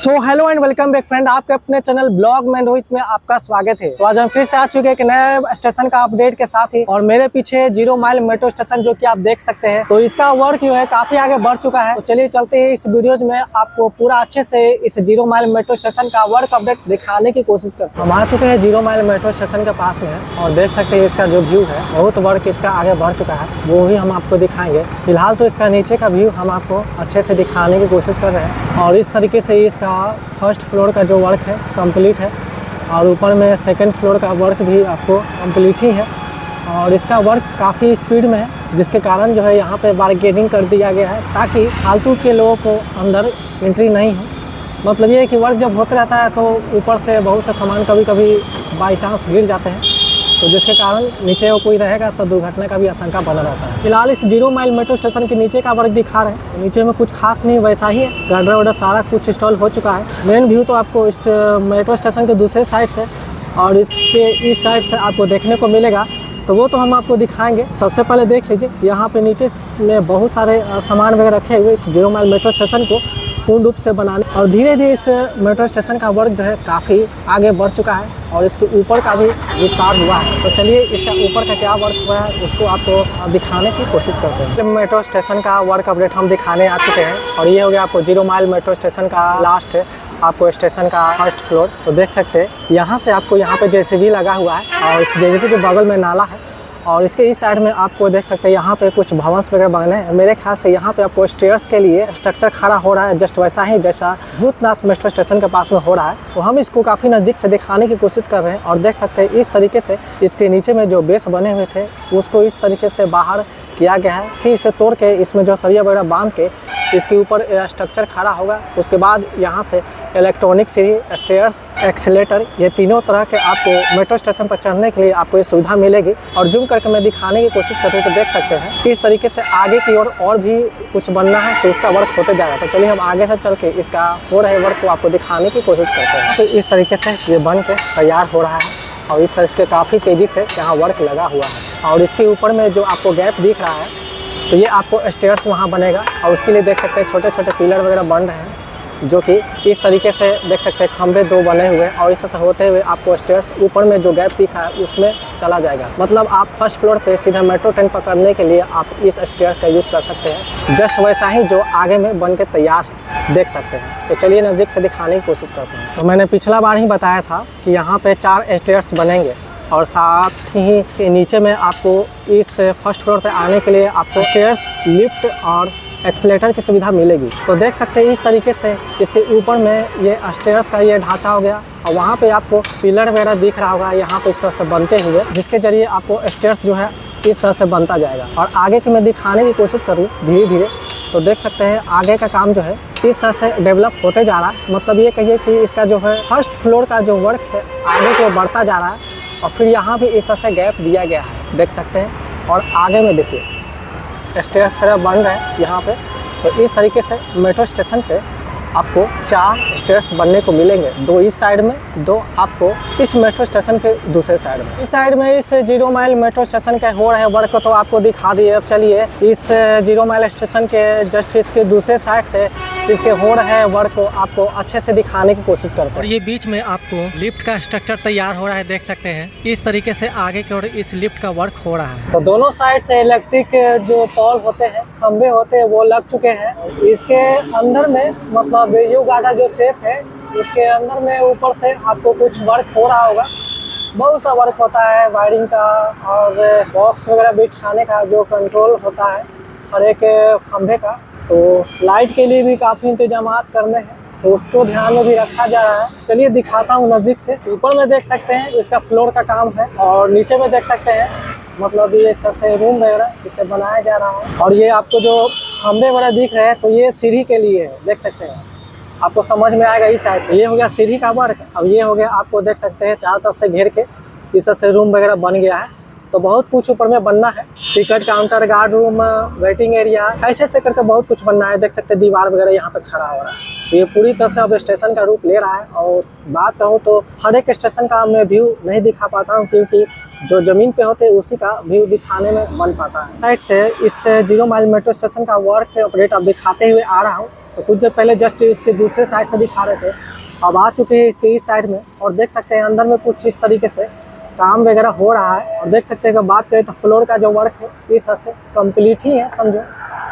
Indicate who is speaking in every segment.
Speaker 1: So hello and welcome back friend, आपके अपने channel blog में रोहित में आपका स्वागत है। तो आज हम फिर से आ चुके हैं एक नए स्टेशन का अपडेट के साथ ही, और मेरे पीछे 0 माइल मेट्रो स्टेशन जो कि आप देख सकते हैं। तो इसका वर्क जो है काफी आगे बढ़ चुका है। तो चलिए चलते हैं, इस वीडियो में आपको पूरा अच्छे से इस 0 माइल मेट्रो स्टेशन का वर्क अपडेट दिखाने की कोशिश करते हैं। हम आ चुके हैं 0 माइल मेट्रो स्टेशन के पास में, और देख सकते हैं इसका जो व्यू है, बहुत वर्क इसका आगे बढ़ चुका है, वो भी हम आपको दिखाएंगे। फिलहाल तो इसका नीचे का व्यू हम आपको अच्छे से दिखाने की कोशिश कर रहे हैं। और इस तरीके से इसका फर्स्ट फ्लोर का जो वर्क है कंप्लीट है, और ऊपर में सेकंड फ्लोर का वर्क भी आपको कंप्लीट ही है। और इसका वर्क काफ़ी स्पीड में है, जिसके कारण जो है यहाँ पे बारगेनिंग कर दिया गया है, ताकि फालतू के लोगों को अंदर एंट्री नहीं हो। मतलब ये है कि वर्क जब होता रहता है तो ऊपर से बहुत से सामान कभी कभी बाई चांस गिर जाते हैं, तो जिसके कारण नीचे वो कोई रहेगा तो दुर्घटना का भी आशंका बना रहता है। फिलहाल इस 0 माइल मेट्रो स्टेशन के नीचे का वर्क दिखा रहे हैं। नीचे में कुछ खास नहीं, वैसा ही है, गार्डर वार्डर सारा कुछ इंस्टॉल हो चुका है। मेन व्यू तो आपको इस मेट्रो स्टेशन के दूसरे साइड से और इसके इस साइड से आपको देखने को मिलेगा, तो वो तो हम आपको दिखाएंगे। सबसे पहले देख लीजिए, यहाँ पे नीचे में बहुत सारे सामान वगैरह रखे हुए इस 0 माइल मेट्रो स्टेशन को पूर्ण रूप से बनाने, और धीरे धीरे इस मेट्रो स्टेशन का वर्क जो है काफ़ी आगे बढ़ चुका है, और इसके ऊपर का भी विस्तार हुआ है। तो चलिए इसका ऊपर का क्या वर्क हुआ है उसको आपको दिखाने की कोशिश करते हैं। मेट्रो स्टेशन का वर्क अपडेट हम दिखाने आ चुके हैं, और ये हो गया आपको 0 माइल मेट्रो स्टेशन का लास्ट है, आपको स्टेशन का फर्स्ट फ्लोर। तो देख सकते हैं यहाँ से आपको यहाँ पे जेसीबी लगा हुआ है, और इस जेसीबी के बगल में नाला है, और इसके इस साइड में आपको देख सकते हैं यहाँ पे कुछ भवंस वगैरह बने हैं। मेरे ख्याल से यहाँ पे आपको स्टेयर्स के लिए स्ट्रक्चर खड़ा हो रहा है, जस्ट वैसा ही जैसा भूतनाथ मेट्रो स्टेशन के पास में हो रहा है। तो हम इसको काफ़ी नज़दीक से दिखाने की कोशिश कर रहे हैं, और देख सकते हैं इस तरीके से इसके नीचे में जो बेस बने हुए थे उसको इस तरीके से बाहर किया गया है। फिर इसे तोड़ के इसमें जो सरिया वगैरह बांध के इसके ऊपर स्ट्रक्चर खड़ा होगा। उसके बाद यहाँ से इलेक्ट्रॉनिक सीढ़ी, स्टेयर्स, एक्सीलेटर, ये तीनों तरह के आपको मेट्रो स्टेशन पर चढ़ने के लिए आपको ये सुविधा मिलेगी। और जूम करके मैं दिखाने की कोशिश करती हूँ, तो देख सकते हैं इस तरीके से आगे की ओर और भी कुछ बनना है, तो उसका वर्क होते जा रहा है। तो चलिए हम आगे से चल के इसका हो रहे वर्क को आपको दिखाने की कोशिश करते हैं। तो इस तरीके से ये बन के तैयार हो रहा है, और इसके काफ़ी तेज़ी से यहाँ वर्क लगा हुआ है। और इसके ऊपर में जो आपको गैप दिख रहा है, तो ये आपको स्टेयर्स वहाँ बनेगा, और उसके लिए देख सकते हैं छोटे छोटे पिलर वगैरह बन रहे हैं, जो कि इस तरीके से देख सकते हैं खंभे 2 बने हुए हैं, और इससे होते हुए आपको स्टेयर्स ऊपर में जो गैप दिख रहा है उसमें चला जाएगा। मतलब आप फर्स्ट फ्लोर पे सीधा मेट्रो ट्रेन पकड़ने के लिए आप इस स्टेयर्स का यूज कर सकते हैं, जस्ट वैसा ही जो आगे में बन के तैयार देख सकते हैं। तो चलिए नज़दीक से दिखाने की कोशिश करते हैं। तो मैंने पिछला बार ही बताया था कि यहाँ पे 4 स्टेयर्स बनेंगे, और साथ ही नीचे में आपको इस फर्स्ट फ्लोर पे आने के लिए आपको स्टेयर्स, लिफ्ट और एक्सीलेटर की सुविधा मिलेगी। तो देख सकते हैं इस तरीके से इसके ऊपर में ये स्टेयर्स का ये ढांचा हो गया, और वहाँ पे आपको पिलर वगैरह दिख रहा होगा यहाँ पे इस तरह से बनते हुए, जिसके जरिए आपको स्टेयर्स जो है इस तरह से बनता जाएगा। और आगे की मैं दिखाने की कोशिश करूँ धीरे धीरे, तो देख सकते हैं आगे का काम जो है इस तरह से डेवलप होते जा रहा है। मतलब ये कहिए कि इसका जो है फर्स्ट फ्लोर का जो वर्क है आगे की ओर बढ़ता जा रहा है, और फिर यहाँ भी इस तरह से गैप दिया गया है, देख सकते हैं। और आगे में देखिए स्टेयर्स वगैरह बन रहे हैं यहाँ पे। तो इस तरीके से मेट्रो स्टेशन पे आपको 4 स्टेयर्स बनने को मिलेंगे, 2 इस साइड में, 2 आपको इस मेट्रो स्टेशन के दूसरे साइड में। इस साइड में इस 0 माइल मेट्रो स्टेशन के हो रहे वर्क तो आपको दिखा दिए। अब चलिए इस 0 माइल स्टेशन के जस्ट इसके दूसरे साइड से इसके हो रहे वर्क को आपको अच्छे से दिखाने की कोशिश करते हैं। और ये बीच में आपको लिफ्ट का स्ट्रक्चर तैयार हो रहा है, देख सकते हैं इस तरीके से आगे की ओर इस लिफ्ट का वर्क हो रहा है। तो दोनों साइड से इलेक्ट्रिक जो पॉल होते हैं, खंबे होते हैं, वो लग चुके हैं। इसके अंदर में मतलब यू गार्डर जो शेप है उसके अंदर में ऊपर से आपको कुछ वर्क हो रहा होगा। बहुत सा वर्क होता है वायरिंग का, और बॉक्स वगैरह बिठाने का जो कंट्रोल होता है और एक खंभे का। तो लाइट के लिए भी काफ़ी इंतजाम करने हैं, तो उसको ध्यान में भी रखा जा रहा है। चलिए दिखाता हूँ नज़दीक से। ऊपर में देख सकते हैं इसका फ्लोर का काम है, और नीचे में देख सकते हैं मतलब ये सबसे रूम वगैरह इसे बनाया जा रहा है। और ये आपको जो खंभे वगैरह दिख रहे हैं, तो ये सीढ़ी के लिए है, देख सकते हैं, आपको समझ में आएगा इस साइड से। ये हो गया सीढ़ी का वर्क। अब ये हो गया आपको देख सकते हैं चारों तरफ से घेर के इस से रूम वगैरह बन गया है। तो बहुत कुछ ऊपर में बनना है, ticket counter, guard room, waiting area, ऐसे ऐसे करके बहुत कुछ बनना है। देख सकते हैं दीवार वगैरह यहाँ पे खड़ा हो रहा है। ये पूरी तरह से अब स्टेशन का रूप ले रहा है। और बात कहूँ तो हर एक स्टेशन का मैं व्यू नहीं दिखा पाता हूँ, क्योंकि जो ज़मीन पे होते हैं उसी का व्यू दिखाने में बन पाता है। साइड से इस 0 माइल मेट्रो स्टेशन का वर्क अपडेट आप दिखाते हुए आ रहा हूँ। तो कुछ देर पहले जस्ट इसके दूसरे साइड से दिखा रहे थे, अब आ चुके हैं इसके इस साइड में और देख सकते हैं अंदर में कुछ इस तरीके से काम वगैरह हो रहा है। और देख सकते हैं अगर बात करें तो फ्लोर का जो वर्क है इस हद से कंप्लीट ही है समझो।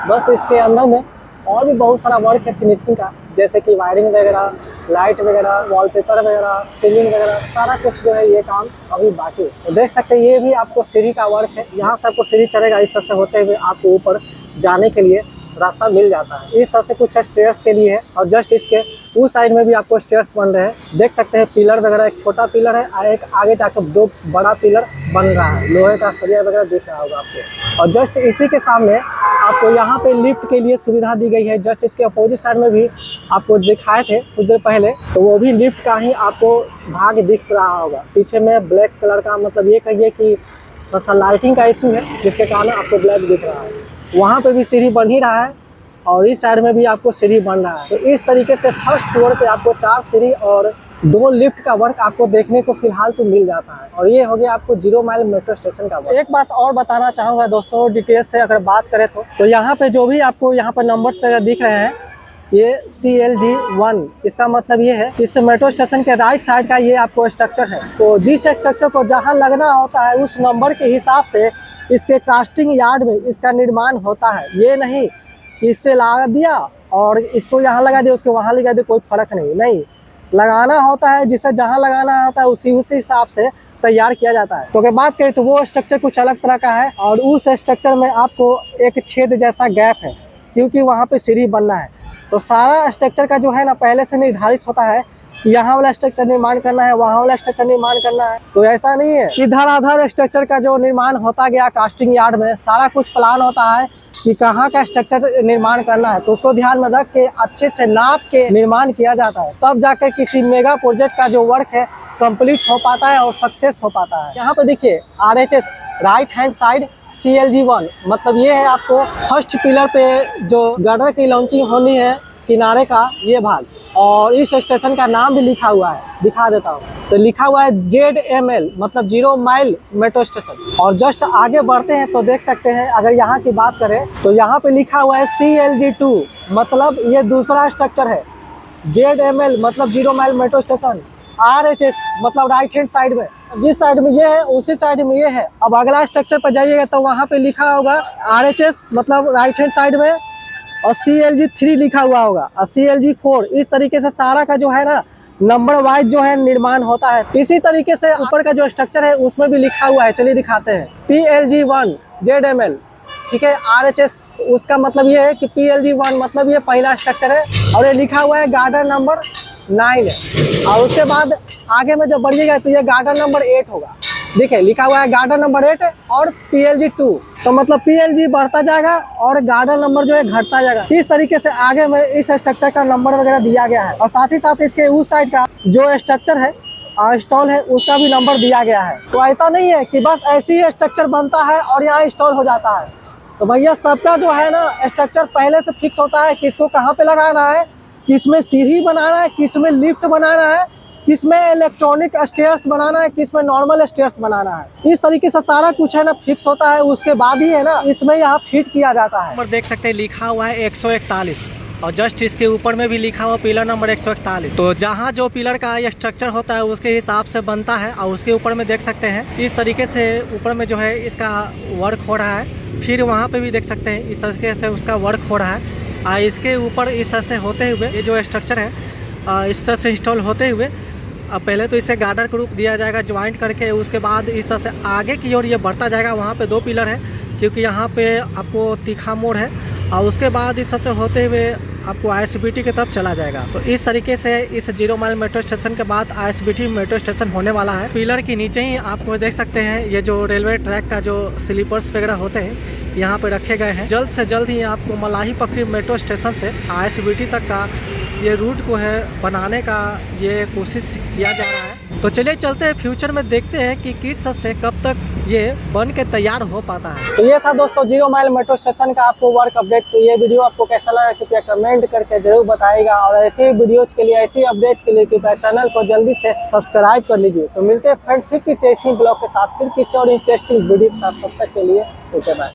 Speaker 1: बस इसके अंदर में और भी बहुत सारा वर्क है फिनिशिंग का, जैसे कि वायरिंग वगैरह, लाइट वगैरह, वॉलपेपर वगैरह, सीलिंग वगैरह, सारा कुछ जो है ये काम अभी बाकी है। तो देख सकते हैं ये भी आपको सीढ़ी का वर्क है, यहाँ से आपको सीढ़ी चढ़ेगा इस तरह से होते हुए आपको ऊपर जाने के लिए रास्ता मिल जाता है। इस तरह से कुछ स्टेयर्स के लिए है और जस्ट इसके उस साइड में भी आपको स्टेयर्स बन रहे हैं। देख सकते हैं पिलर वगैरह, एक छोटा पिलर है और एक आगे जाकर 2 बड़ा पिलर बन रहा है, लोहे का सरिया वगैरह दिख रहा होगा आपको। और जस्ट इसी के सामने आपको यहाँ पे लिफ्ट के लिए सुविधा दी गई है। जस्ट इसके अपोजिट साइड में भी आपको दिखाए थे कुछ देर पहले, तो वो भी लिफ्ट का ही आपको भाग दिख रहा होगा। पीछे में ब्लैक कलर का, मतलब ये कहिए कि बस लाइटिंग का इशू है जिसके कारण आपको ब्लैक दिख रहा है। वहाँ पे भी सीढ़ी बन ही रहा है और इस साइड में भी आपको सीढ़ी बन रहा है। तो इस तरीके से फर्स्ट फ्लोर पे आपको 4 सीढ़ी और 2 लिफ्ट का वर्क आपको देखने को फिलहाल तो मिल जाता है। और ये हो गया आपको 0 माइल मेट्रो स्टेशन का वर्क। एक बात और बताना चाहूँगा दोस्तों डिटेल से अगर बात करें तो यहाँ पे जो भी आपको यहाँ पर नंबर्स वगैरह दिख रहे हैं ये CLG1, इसका मतलब ये है इस मेट्रो स्टेशन के राइट साइड का ये आपको स्ट्रक्चर है। तो जिस स्ट्रक्चर को जहाँ लगना होता है उस नंबर के हिसाब से इसके कास्टिंग यार्ड में इसका निर्माण होता है। ये नहीं इससे लगा दिया और इसको यहाँ लगा दिया उसको वहाँ लगा दिया, कोई फर्क नहीं लगाना होता है, जिसे जहाँ लगाना होता है उसी हिसाब से तैयार किया जाता है। तो अगर बात करें तो वो स्ट्रक्चर कुछ अलग तरह का है और उस स्ट्रक्चर में आपको एक छेद जैसा गैप है क्योंकि वहाँ पे सीढ़ी बनना है। तो सारा स्ट्रक्चर का जो है ना पहले से निर्धारित होता है कि यहाँ वाला स्ट्रक्चर निर्माण करना है, वहाँ वाला स्ट्रक्चर निर्माण करना है। तो ऐसा नहीं है कि धड़ाधड़ स्ट्रक्चर का जो निर्माण होता गया कास्टिंग यार्ड में, सारा कुछ प्लान होता है कि कहाँ का स्ट्रक्चर निर्माण करना है। तो उसको ध्यान में रख के अच्छे से नाप के निर्माण किया जाता है, तब जाकर किसी मेगा प्रोजेक्ट का जो वर्क है कंप्लीट हो पाता है और सक्सेस हो पाता है। यहाँ पे देखिए RHS right hand side CLG1, मतलब ये है आपको फर्स्ट पिलर पे जो गर्डर की लॉन्चिंग होनी है किनारे का ये भाग, और इस स्टेशन का नाम भी लिखा हुआ है, दिखा देता हूँ। तो लिखा हुआ है ZML, मतलब 0 माइल मेट्रो स्टेशन। और जस्ट आगे बढ़ते हैं तो देख सकते हैं अगर यहाँ की बात करें तो यहाँ पे लिखा हुआ है CLG2, मतलब ये दूसरा स्ट्रक्चर है। ZML मतलब 0 माइल मेट्रो स्टेशन। RHS मतलब राइट हैंड साइड में, जिस साइड में ये है उसी साइड में ये है। अब अगला स्ट्रक्चर पर जाइएगा तो वहाँ पे लिखा होगा RHS मतलब राइट हैंड साइड में और CLG3 लिखा हुआ होगा और CLG4। इस तरीके से सारा का जो है ना नंबर वाइज जो है निर्माण होता है। इसी तरीके से ऊपर का जो स्ट्रक्चर है उसमें भी लिखा हुआ है, चलिए दिखाते हैं। PLG1 ZML, ठीक है। RHS उसका मतलब ये है कि PLG1 मतलब ये पहला स्ट्रक्चर है और ये लिखा हुआ है गार्डर नंबर 9 है। और उसके बाद आगे में जब बढ़िएगा तो ये गार्डर नंबर 8 होगा। देखिए लिखा हुआ है गार्डर नंबर 8 और PLG2, तो मतलब PLG बढ़ता जाएगा और गार्डर नंबर जो है घटता जाएगा। इस तरीके से आगे में इस स्ट्रक्चर का नंबर वगैरह दिया गया है और साथ ही साथ इसके उस साइड का जो स्ट्रक्चर है इंस्टॉल है उसका भी नंबर दिया गया है। तो ऐसा नहीं है कि बस ऐसे ही स्ट्रक्चर बनता है और यहाँ इंस्टॉल हो जाता है। तो भैया सबका जो है ना स्ट्रक्चर पहले से फिक्स होता है, किसको कहाँ पे लगाना है, किसमें सीढ़ी बनाना है, किसमें लिफ्ट बनाना है, किसमें इलेक्ट्रॉनिक स्टेयर्स बनाना है, किसमें नॉर्मल स्टेयर्स बनाना है। इस तरीके से सारा कुछ है ना फिक्स होता है, उसके बाद ही है ना इसमें यहाँ फिट किया जाता है। नंबर देख सकते हैं लिखा हुआ है 141 और जस्ट इसके ऊपर में भी लिखा हुआ पिलर नंबर 141। तो जहाँ जो पिलर का ये स्ट्रक्चर होता है उसके हिसाब से बनता है और उसके ऊपर में देख सकते हैं इस तरीके से ऊपर में जो है इसका वर्क हो रहा है। फिर वहाँ पे भी देख सकते हैं इस तरीके से उसका वर्क हो रहा है। इसके ऊपर इस तरह से होते हुए ये जो स्ट्रक्चर है इस तरह से इंस्टॉल होते हुए अब पहले तो इसे गार्डर के रूप दिया जाएगा ज्वाइंट करके, उसके बाद इस तरह से आगे की ओर ये बढ़ता जाएगा। वहाँ पे 2 पिलर है क्योंकि यहाँ पे आपको तीखा मोड़ है और उसके बाद इस तरह से होते हुए आपको ISBT की तरफ चला जाएगा। तो इस तरीके से इस 0 माइल मेट्रो स्टेशन के बाद ISBT मेट्रो स्टेशन होने वाला है। पिलर के नीचे ही आपको देख सकते हैं ये जो रेलवे ट्रैक का जो स्लीपर्स वगैरह होते हैं यहाँ पे रखे गए हैं। जल्द से जल्द ही आपको मलाई पकड़ी मेट्रो स्टेशन से ISBT तक का ये रूट को है बनाने का ये कोशिश किया जा रहा है। तो चलिए चलते हैं फ्यूचर में देखते हैं कि किस से कब तक ये बन के तैयार हो पाता है। तो ये था दोस्तों 0 माइल मेट्रो स्टेशन का आपको वर्क अपडेट। तो ये वीडियो आपको कैसा लगा कृपया कमेंट करके जरूर बताइएगा और ऐसे वीडियोज के लिए ऐसी अपडेट्स के लिए कृपया चैनल को जल्दी से सब्सक्राइब कर लीजिए। तो मिलते हैं फ्रेंड फिर किसी ऐसी ब्लॉग के साथ, फिर किसी और इंटरेस्टिंग वीडियो के साथ। तब तक के लिए ओके बाय।